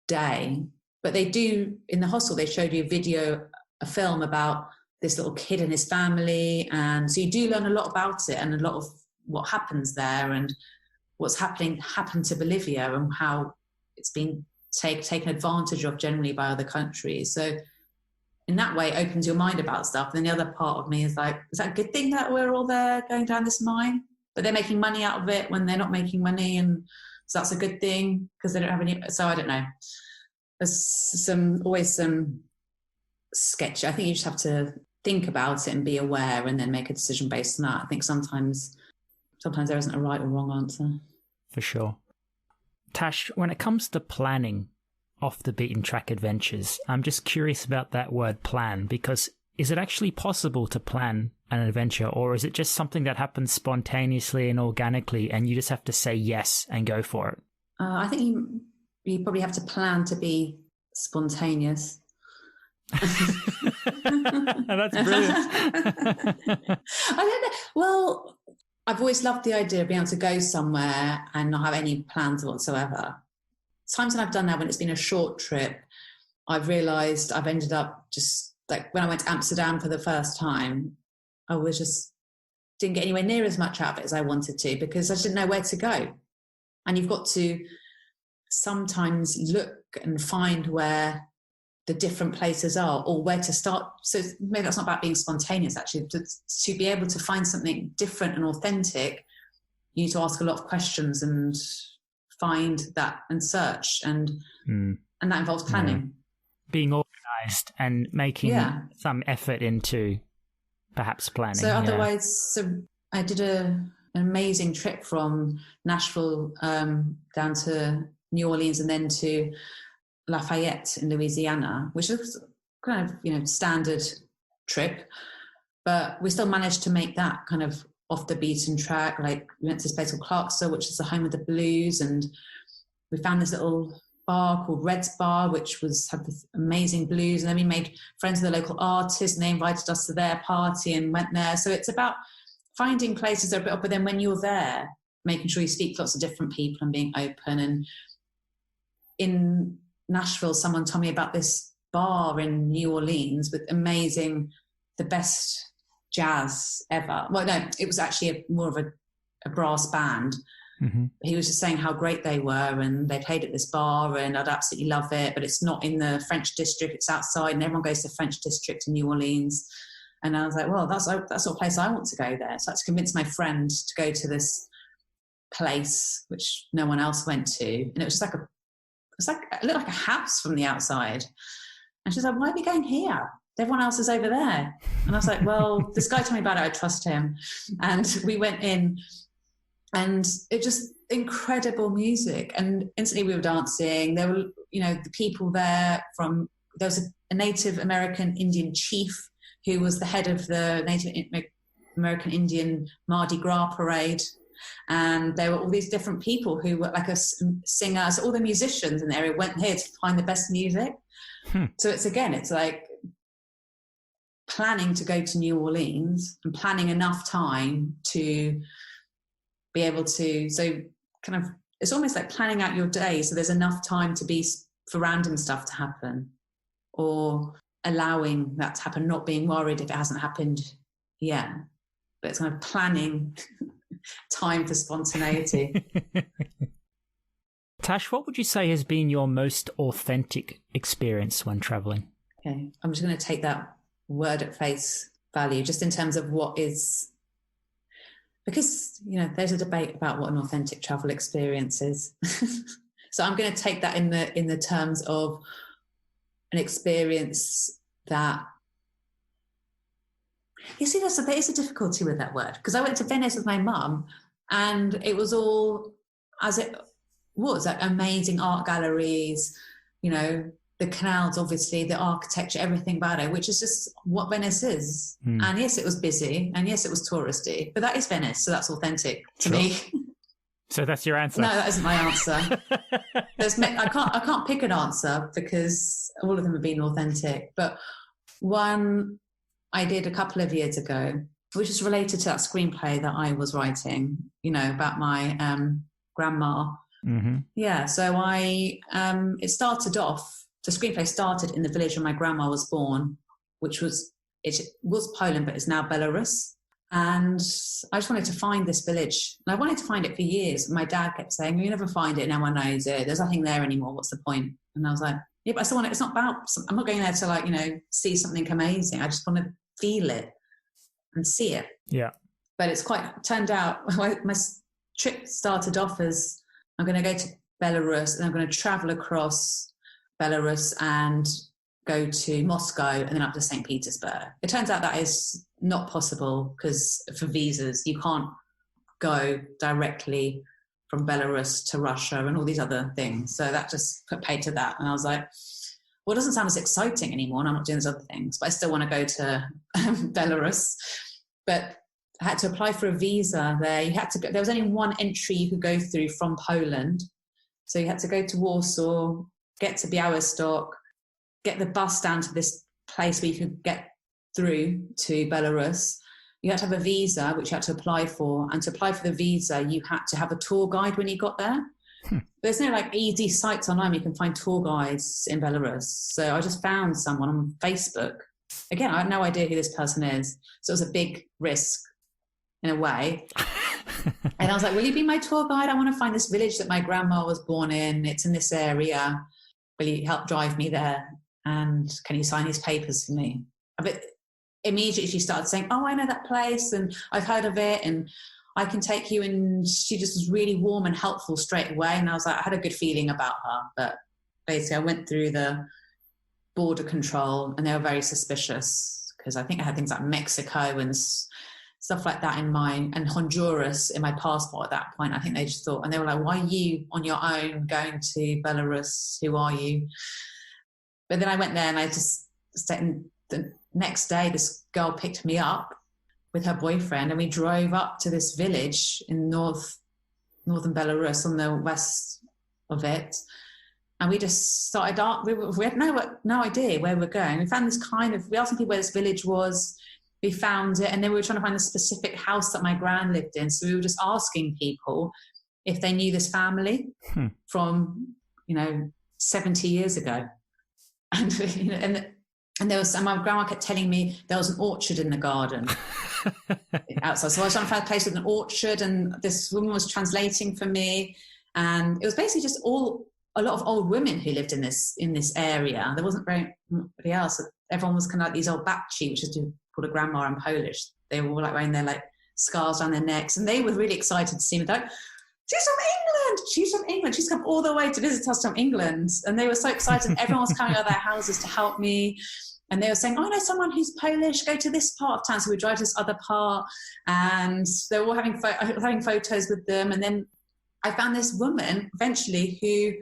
day. But they do, in the hostel, they showed you a film about this little kid and his family. And so you do learn a lot about it and a lot of what happens there and what's happened to Bolivia and how it's been taken advantage of generally by other countries. So in that way, it opens your mind about stuff. And then the other part of me is like, is that a good thing that we're all there going down this mine? But they're making money out of it when they're not making money. And so that's a good thing because they don't have any. So I don't know. There's always some sketch. I think you just have to think about it and be aware and then make a decision based on that. I think sometimes there isn't a right or wrong answer. For sure. Tash, when it comes to planning off the beaten track adventures, I'm just curious about that word plan, because is it actually possible to plan an adventure, or is it just something that happens spontaneously and organically and you just have to say yes and go for it? I think you probably have to plan to be spontaneous. That's brilliant. I don't know. Well, I've always loved the idea of being able to go somewhere and not have any plans whatsoever. Times when I've done that, when it's been a short trip, I've realised I've ended up just like when I went to Amsterdam for the first time, I was just didn't get anywhere near as much out of it as I wanted to because I just didn't know where to go. And you've got to sometimes look and find where the different places are or where to start. So maybe that's not about being spontaneous, actually. To be able to find something different and authentic, you need to ask a lot of questions and find that and search. And that involves planning. Being organised and making some effort into perhaps planning. So otherwise, I did an amazing trip from Nashville down to New Orleans and then to Lafayette in Louisiana, which is kind of, standard trip, but we still managed to make that kind of off the beaten track. Like we went to this place called Clarksville, which is the home of the blues, and we found this little bar called Red's Bar, which had this amazing blues. And then we made friends with the local artists, and they invited us to their party and went there. So it's about finding places that are a bit up, but then when you're there, making sure you speak to lots of different people and being open. And in Nashville, someone told me about this bar in New Orleans with the best jazz ever. Well, no, it was actually more of a brass band. Mm-hmm. He was just saying how great they were, and they played at this bar, and I'd absolutely love it, but it's not in the French district, it's outside, and everyone goes to the French district in New Orleans. And I was like, well, that's the sort of place I want to go there. So I had to convince my friend to go to this place which no one else went to, and it was just it looked like a house from the outside. And she's like, why are we going here? Everyone else is over there. And I was like, well, this guy told me about it, I trust him. And we went in, and it just incredible music. And instantly we were dancing. There were, the people there there was a Native American Indian chief who was the head of the Native American Indian Mardi Gras parade. And there were all these different people who were like a singer. So all the musicians in the area went here to find the best music. So it's like planning to go to New Orleans and planning enough time to be able to, so kind of, it's almost like planning out your day so there's enough time for random stuff to happen, or allowing that to happen, not being worried if it hasn't happened yet. But it's kind of planning time for spontaneity. Tash, what would you say has been your most authentic experience when traveling? Okay, I'm just going to take that word at face value, just in terms of what is, because there's a debate about what an authentic travel experience is. So I'm going to take that in the terms of an experience that, you see, there is a difficulty with that word, because I went to Venice with my mum, and it was all as it was, like amazing art galleries, the canals, obviously, the architecture, everything about it, which is just what Venice is. And yes, it was busy, and yes, it was touristy, but that is Venice, so that's authentic to me. So that's your answer? No, that isn't my answer. I can't pick an answer because all of them have been authentic. But one I did a couple of years ago, which is related to that screenplay that I was writing, about my grandma. Mm-hmm. Yeah, so it started off. The screenplay started in the village where my grandma was born, which was Poland, but it's now Belarus. And I just wanted to find this village. And I wanted to find it for years. My dad kept saying, you never find it, no one knows it. There's nothing there anymore. What's the point? And I was like, yeah, but I still want it. It's not about, I'm not going there to see something amazing. I just want to feel it and see it. Yeah. But turned out, my trip started off as, I'm going to go to Belarus and I'm going to travel across Belarus and go to Moscow and then up to St. Petersburg. It turns out that is not possible because for visas, you can't go directly from Belarus to Russia and all these other things. So that just put paid to that. And I was like, well, it doesn't sound as exciting anymore, and I'm not doing those other things, but I still want to go to Belarus. But I had to apply for a visa there. You had to go, there was only one entry you could go through from Poland. So you had to go to Warsaw, get to Białystok, get the bus down to this place where you could get through to Belarus. You had to have a visa, which you had to apply for. And to apply for the visa, you had to have a tour guide when you got there. There's no like easy sites online where you can find tour guides in Belarus. So I just found someone on Facebook. Again, I had no idea who this person is. So it was a big risk in a way. And I was like, will you be my tour guide? I want to find this village that my grandma was born in. It's in this area. Will you help drive me there? And can you sign these papers for me? But immediately she started saying, oh, I know that place and I've heard of it and I can take you. And she just was really warm and helpful straight away. And I was like, I had a good feeling about her. But basically I went through the border control and they were very suspicious because I think I had things like Mexico and stuff like that in mine, and Honduras in my passport at that point. I think they just thought, and they were like, why are you on your own going to Belarus? Who are you? But then I went there and I just stayed. The next day, this girl picked me up with her boyfriend and we drove up to this village in northern Belarus on the west of it. And we just started, we had no idea where we were going. We found this we asked people where this village was. We found it, and then we were trying to find the specific house that my gran lived in. So we were just asking people if they knew this family from, 70 years ago. And, and there was, and my grandma kept telling me there was an orchard in the garden outside. So I was trying to find a place with an orchard, and this woman was translating for me. And it was basically just a lot of old women who lived in this area. There wasn't very anybody else. Everyone was kind of like these old babci, which is called a grandma in Polish. They were all like wearing their like scarves around their necks, and they were really excited to see me. Like, she's from England. She's come all the way to visit us from England. And they were so excited. Everyone was coming out of their houses to help me. And they were saying, oh, I know someone who's Polish, go to this part of town. So we drive to this other part. And they were all having photos with them. And then I found this woman eventually who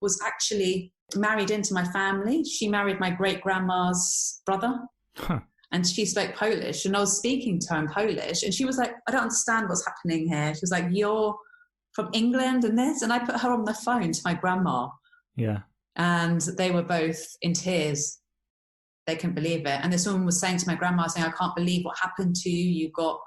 was actually married into my family. She married my great-grandma's brother. Huh. And she spoke Polish. And I was speaking to her in Polish. And she was like, I don't understand what's happening here. She was like, you're from England and this. And I put her on the phone to my grandma. Yeah. And they were both in tears. They couldn't believe it. And this woman was saying to my grandma, saying, I can't believe what happened to you. You got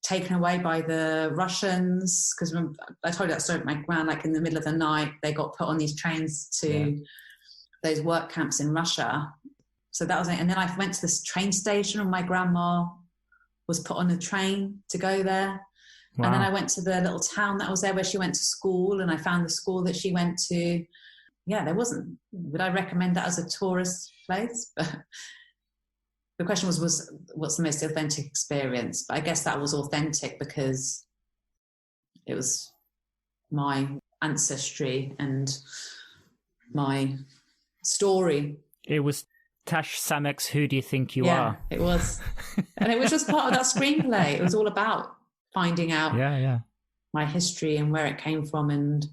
taken away by the Russians. Because I told you that story, my gran, like in the middle of the night, they got put on these trains to those work camps in Russia. So that was it. And then I went to this train station and my grandma was put on a train to go there. Wow. And then I went to the little town that was there where she went to school, and I found the school that she went to. Yeah, would I recommend that as a tourist place? But the question was what's the most authentic experience? But I guess that was authentic because it was my ancestry and my story. It was Tash Samek's Who Do You Think You Are? Yeah, it was. And it was just part of that screenplay. It was all about finding out my history and where it came from. And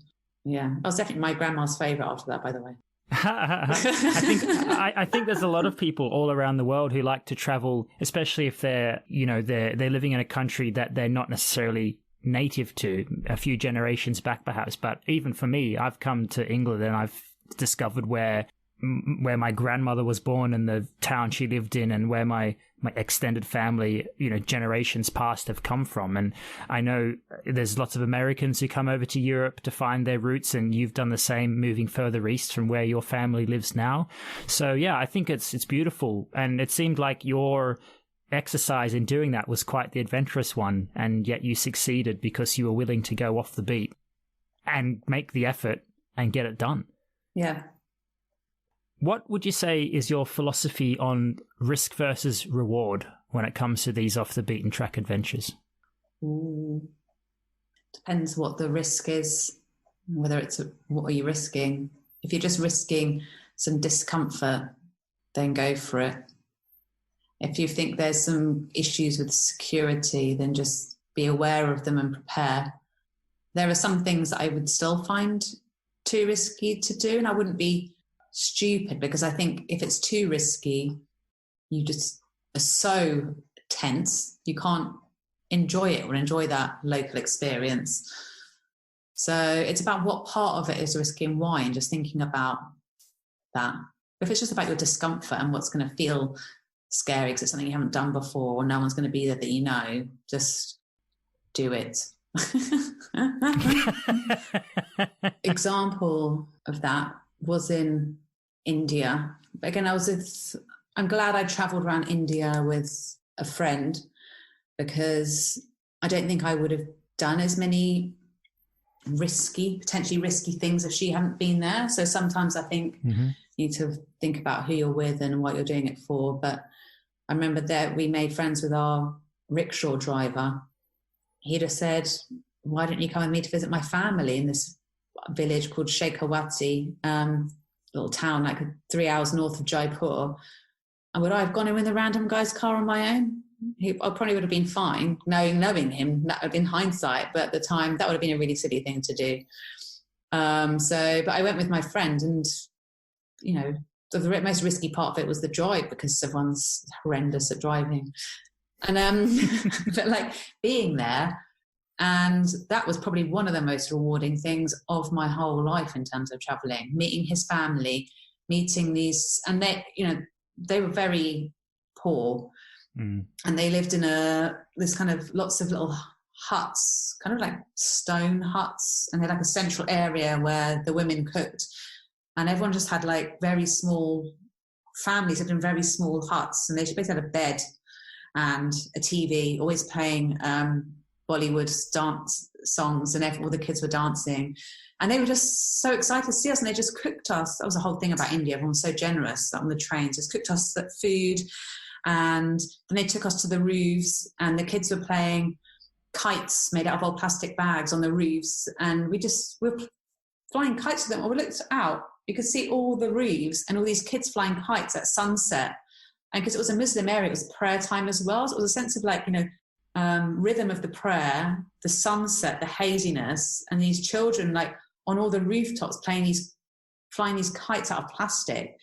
yeah, I was definitely my grandma's favourite after that, by the way. I think there's a lot of people all around the world who like to travel, especially if they're living in a country that they're not necessarily native to, a few generations back perhaps. But even for me, I've come to England and I've discovered where my grandmother was born and the town she lived in, and where my extended family, generations past have come from. And I know there's lots of Americans who come over to Europe to find their roots, and you've done the same, moving further east from where your family lives now. So yeah, I think it's beautiful. And it seemed like your exercise in doing that was quite the adventurous one, and yet you succeeded because you were willing to go off the beat and make the effort and get it done. Yeah. What would you say is your philosophy on risk versus reward when it comes to these off-the-beaten-track adventures? Depends what the risk is, whether it's what are you risking. If you're just risking some discomfort, then go for it. If you think there's some issues with security, then just be aware of them and prepare. There are some things that I would still find too risky to do, and I wouldn't be stupid, because I think if it's too risky, you just are so tense, you can't enjoy it or enjoy that local experience. So it's about what part of it is risky and why, and just thinking about that. If it's just about your discomfort and what's going to feel scary because it's something you haven't done before, or no one's going to be there that you know, just do it. Example of that was in India. Again, I'm glad I travelled around India with a friend, because I don't think I would have done as many potentially risky things if she hadn't been there. So sometimes I think you need to think about who you're with and what you're doing it for. But I remember that we made friends with our rickshaw driver. He'd have said, why don't you come with me to visit my family in this village called Shekhawati, little town like 3 hours north of Jaipur. And would I have gone in with a random guy's car on my own? I probably would have been fine, knowing him, that would have been hindsight, but at the time that would have been a really silly thing to do. But I went with my friend, and, you know, the most risky part of it was the drive, because everyone's horrendous at driving. And but like being there, and that was probably one of the most rewarding things of my whole life in terms of traveling, meeting his family, meeting these, and they were very poor. And they lived in this kind of lots of little huts, kind of like stone huts, and they had like a central area where the women cooked, and everyone just had like very small families lived in very small huts, and they basically had a bed and a TV, always playing Bollywood dance songs, and all the kids were dancing, and they were just so excited to see us, and they just cooked us. That was the whole thing about India. Everyone was so generous on the trains, just cooked us that food. And then they took us to the roofs, and the kids were playing kites made out of old plastic bags on the roofs, and we were flying kites with them. When we looked out, you could see all the roofs and all these kids flying kites at sunset. And because it was a Muslim area, it was prayer time as well, so it was a sense of like, rhythm of the prayer, the sunset, the haziness, and these children like on all the rooftops flying these kites out of plastic.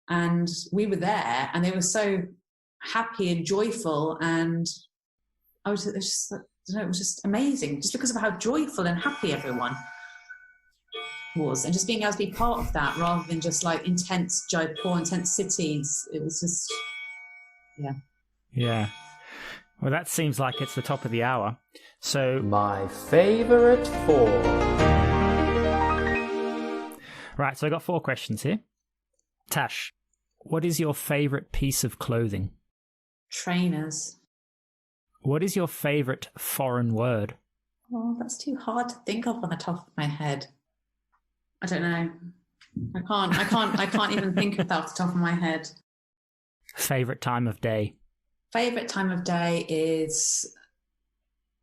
And we were there, and they were so happy and joyful, and it was just amazing, just because of how joyful and happy everyone was, and just being able to be part of that rather than just like intense Jaipur, intense cities. It was just, yeah. Well, that seems like it's the top of the hour. So my favourite 4. Right, so I got 4 questions here. Tash, what is your favourite piece of clothing? Trainers. What is your favourite foreign word? Oh, that's too hard to think of on the top of my head. I don't know. I can't even think of that off the top of my head. Favourite time of day? Favourite time of day is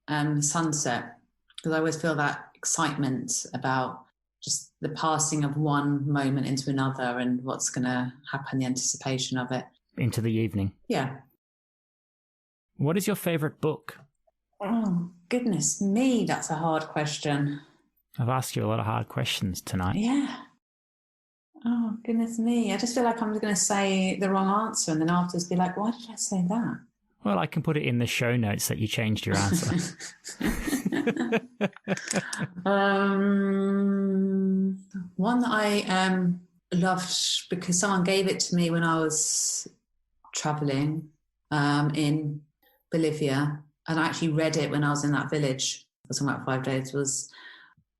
sunset, because I always feel that excitement about just the passing of one moment into another and what's going to happen, the anticipation of it. Into the evening. Yeah. What is your favourite book? Oh, goodness me, that's a hard question. I've asked you a lot of hard questions tonight. Yeah. Oh, goodness me. I just feel like I'm going to say the wrong answer, and then afterwards be like, why did I say that? Well, I can put it in the show notes that you changed your answer. One that I loved because someone gave it to me when I was travelling in Bolivia, and I actually read it when I was in that village for something like 5 days, was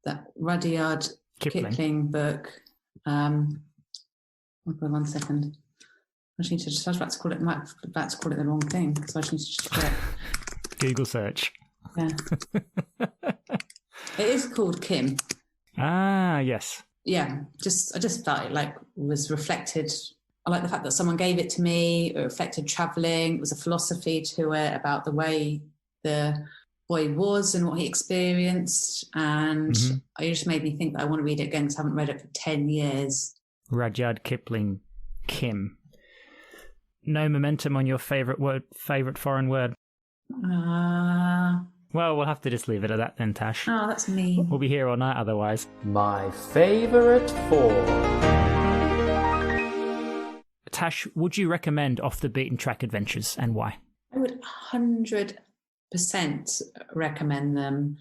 that Rudyard Kipling book. One second. I was about to call it the wrong thing, so I just need to just check. Google search. Yeah. It is called Kim. Ah, yes. Yeah, I just felt it like was reflected. I like the fact that someone gave it to me. It reflected travelling. It was a philosophy to it about the way the boy was and what he experienced. And it just made me think that I want to read it again because I haven't read it for 10 years. Rudyard Kipling, Kim. No momentum on your favourite foreign word? Well, we'll have to just leave it at that then, Tash. Oh, that's mean. We'll be here all night otherwise. My favourite 4. Tash, would you recommend Off the Beaten Track adventures, and why? I would 100% recommend them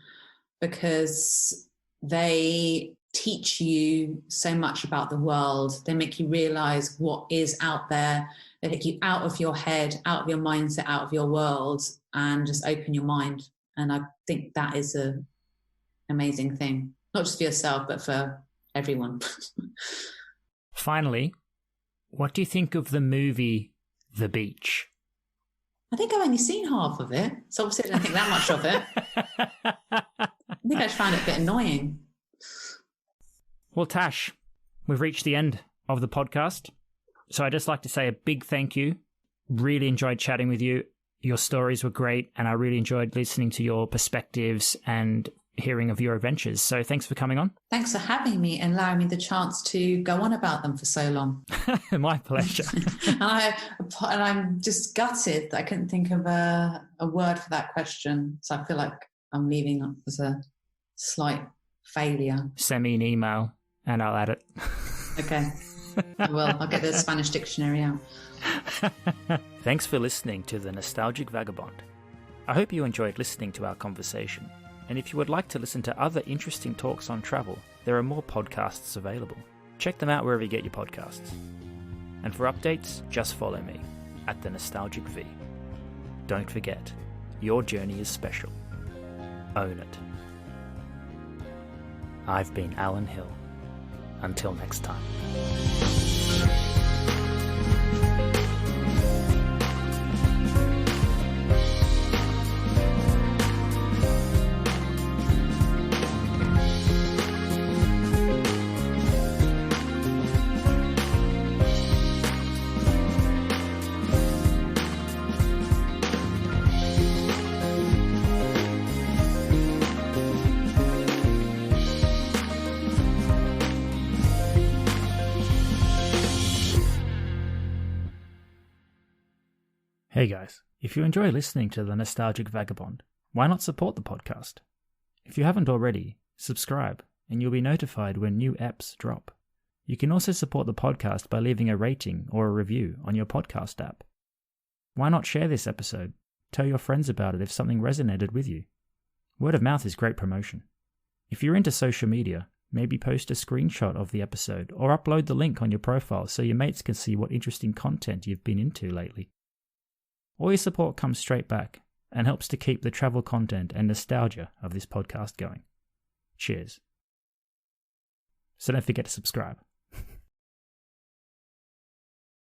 because they teach you so much about the world. They make you realize what is out there. They take you out of your head, out of your mindset, out of your world, and just open your mind. And I think that is an amazing thing, not just for yourself, but for everyone. Finally, what do you think of the movie The Beach? I think I've only seen half of it, so obviously I don't think that much of it. I think I just found it a bit annoying. Well, Tash, we've reached the end of the podcast. So I'd just like to say a big thank you. Really enjoyed chatting with you. Your stories were great, and I really enjoyed listening to your perspectives and hearing of your adventures. So thanks for coming on. Thanks for having me and allowing me the chance to go on about them for so long. My pleasure. and I'm just gutted that I couldn't think of a word for that question. So I feel like I'm leaving as a slight failure. Send me an email and I'll add it. Okay. I'll get the Spanish dictionary out. Thanks for listening to the Nostalgic Vagabond. I hope you enjoyed listening to our conversation. And if you would like to listen to other interesting talks on travel, there are more podcasts available. Check them out wherever you get your podcasts. And for updates, just follow me at the Nostalgic V. Don't forget, your journey is special. Own it. I've been Alan Hill. Until next time. Hey guys, if you enjoy listening to the Nostalgic Vagabond, why not support the podcast? If you haven't already, subscribe and you'll be notified when new eps drop. You can also support the podcast by leaving a rating or a review on your podcast app. Why not share this episode? Tell your friends about it if something resonated with you. Word of mouth is great promotion. If you're into social media, maybe post a screenshot of the episode or upload the link on your profile so your mates can see what interesting content you've been into lately. All your support comes straight back and helps to keep the travel content and nostalgia of this podcast going. Cheers. So don't forget to subscribe.